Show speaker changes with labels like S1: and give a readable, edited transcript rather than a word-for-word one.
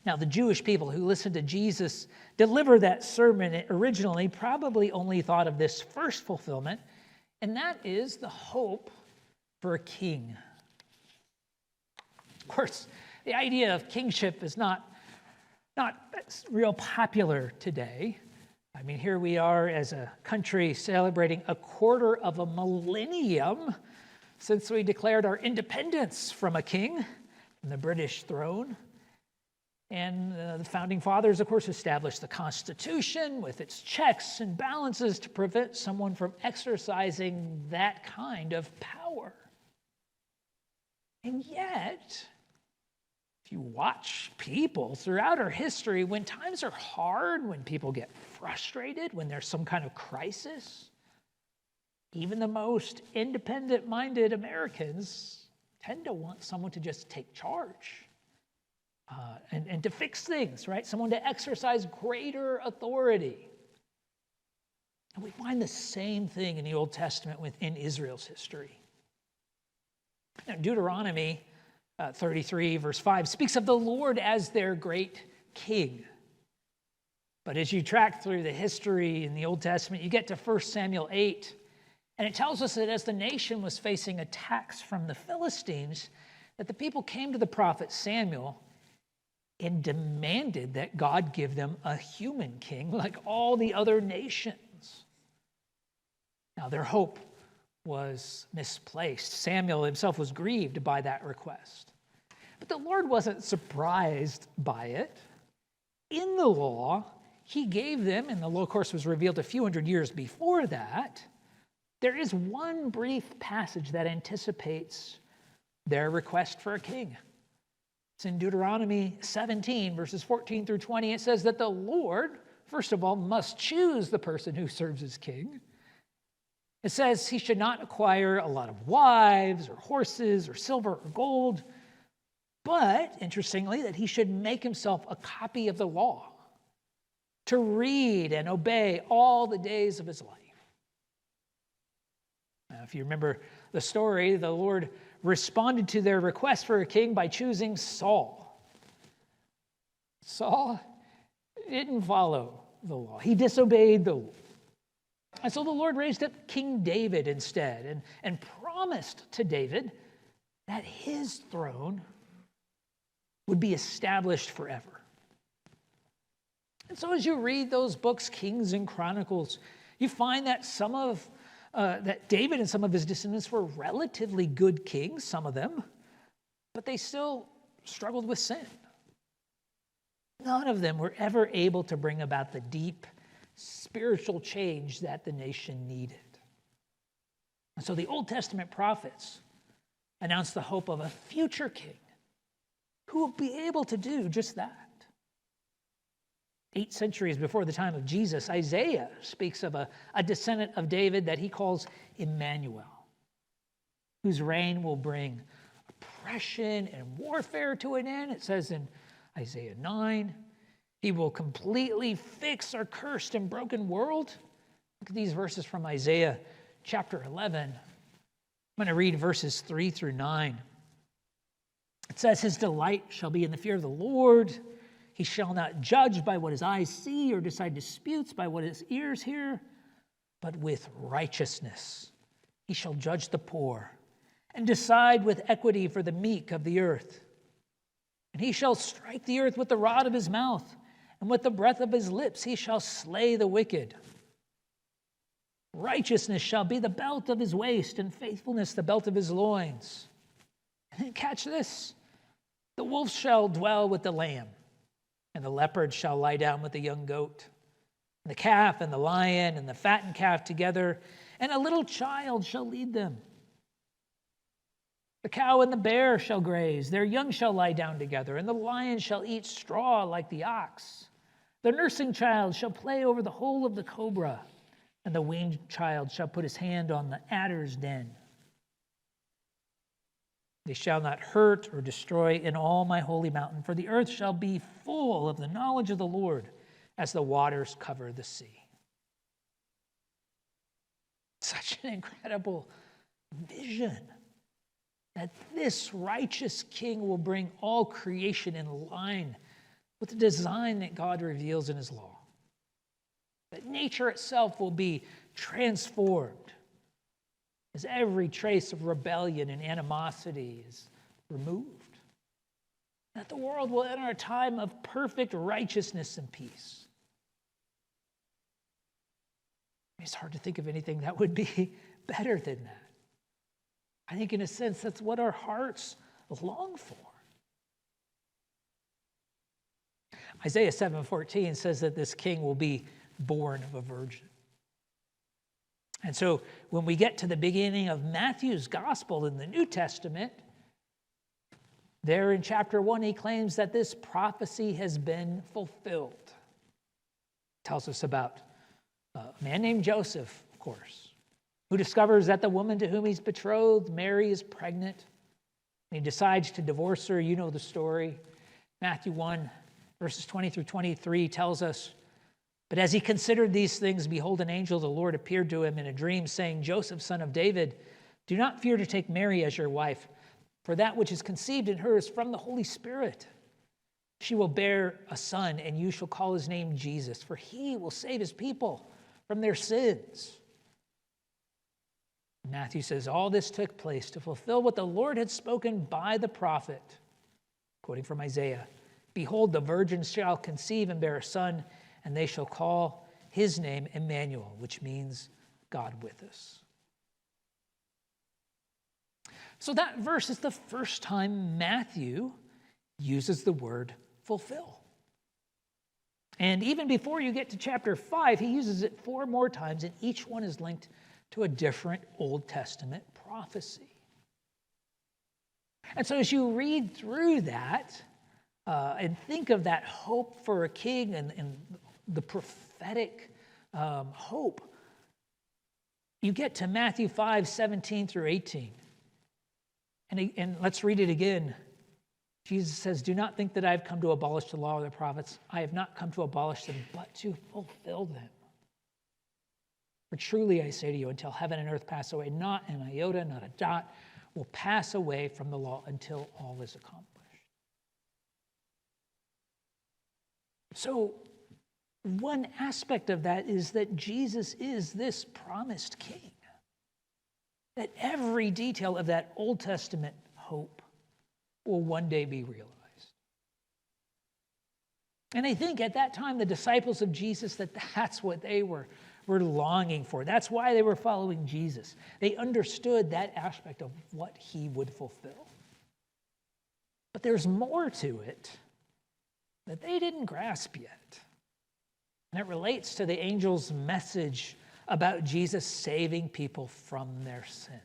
S1: Now, the Jewish people who listened to Jesus deliver that sermon originally probably only thought of this first fulfillment, and that is the hope for a king. Of course, the idea of kingship is not real popular today. I mean, here we are as a country celebrating a quarter of a millennium since we declared our independence from a king, from the British throne. And the founding fathers, of course, established the Constitution with its checks and balances to prevent someone from exercising that kind of power. And yet, if you watch people throughout our history, when times are hard, when people get frustrated, when there's some kind of crisis, even the most independent-minded Americans tend to want someone to just take charge. And to fix things, right? Someone to exercise greater authority. And we find the same thing in the Old Testament within Israel's history. Now, Deuteronomy 33, verse 5, speaks of the Lord as their great king. But as you track through the history in the Old Testament, you get to 1 Samuel 8, and it tells us that as the nation was facing attacks from the Philistines, that the people came to the prophet Samuel and demanded that God give them a human king like all the other nations. Now, their hope was misplaced. Samuel himself was grieved by that request. But the Lord wasn't surprised by it. In the law, he gave them, and the law, of course, was revealed a few hundred years before that, there is one brief passage that anticipates their request for a king. It's in Deuteronomy 17, verses 14 through 20. It says that the Lord, first of all, must choose the person who serves as king. It says he should not acquire a lot of wives or horses or silver or gold, but, interestingly, that he should make himself a copy of the law to read and obey all the days of his life. Now, if you remember the story, the Lord responded to their request for a king by choosing Saul. Saul didn't follow the law. He disobeyed the law. And so the Lord raised up King David instead and promised to David that his throne would be established forever. And so as you read those books, Kings and Chronicles, you find that that David and some of his descendants were relatively good kings, some of them, but they still struggled with sin. None of them were ever able to bring about the deep spiritual change that the nation needed. And so the Old Testament prophets announced the hope of a future king who will be able to do just that. 8 centuries before the time of Jesus, Isaiah speaks of a descendant of David that he calls Emmanuel, whose reign will bring oppression and warfare to an end. It says in Isaiah 9, he will completely fix our cursed and broken world. Look at these verses from Isaiah chapter 11. I'm going to read verses 3 through 9. It says, his delight shall be in the fear of the Lord. He shall not judge by what his eyes see or decide disputes by what his ears hear, but with righteousness he shall judge the poor and decide with equity for the meek of the earth. And he shall strike the earth with the rod of his mouth, and with the breath of his lips he shall slay the wicked. Righteousness shall be the belt of his waist, and faithfulness the belt of his loins. And then catch this, the wolf shall dwell with the lamb, and the leopard shall lie down with the young goat, and the calf and the lion and the fattened calf together, and a little child shall lead them. The cow and the bear shall graze, their young shall lie down together, and the lion shall eat straw like the ox. The nursing child shall play over the hole of the cobra, and the weaned child shall put his hand on the adder's den. They shall not hurt or destroy in all my holy mountain, for the earth shall be full of the knowledge of the Lord as the waters cover the sea. Such an incredible vision that this righteous king will bring all creation in line with the design that God reveals in his law. That nature itself will be transformed as every trace of rebellion and animosity is removed. That the world will enter a time of perfect righteousness and peace. It's hard to think of anything that would be better than that. I think in a sense that's what our hearts long for. Isaiah 7:14 says that this king will be born of a virgin. And so when we get to the beginning of Matthew's gospel in the New Testament, there in chapter 1, he claims that this prophecy has been fulfilled. It tells us about a man named Joseph, of course, who discovers that the woman to whom he's betrothed, Mary, is pregnant. And he decides to divorce her. You know the story. Matthew 1, verses 20 through 23 tells us, "But as he considered these things, behold, an angel of the Lord appeared to him in a dream, saying, 'Joseph, son of David, do not fear to take Mary as your wife, for that which is conceived in her is from the Holy Spirit. She will bear a son, and you shall call his name Jesus, for he will save his people from their sins.'" Matthew says, all this took place to fulfill what the Lord had spoken by the prophet, quoting from Isaiah, "Behold, the virgin shall conceive and bear a son, and they shall call his name Emmanuel," which means God with us. So that verse is the first time Matthew uses the word fulfill. And even before you get to chapter 5, he uses it 4 more times, and each one is linked to a different Old Testament prophecy. And so as you read through that and think of that hope for a king and the prophetic hope, you get to Matthew 5:17 through 18. And let's read it again. Jesus says, "Do not think that I have come to abolish the law or the prophets. I have not come to abolish them, but to fulfill them. For truly I say to you, until heaven and earth pass away, not an iota, not a dot will pass away from the law until all is accomplished." So one aspect of that is that Jesus is this promised king. That every detail of that Old Testament hope will one day be realized. And I think at that time, the disciples of Jesus, that's what they were longing for. That's why they were following Jesus. They understood that aspect of what he would fulfill. But there's more to it that they didn't grasp yet. And it relates to the angel's message about Jesus saving people from their sins.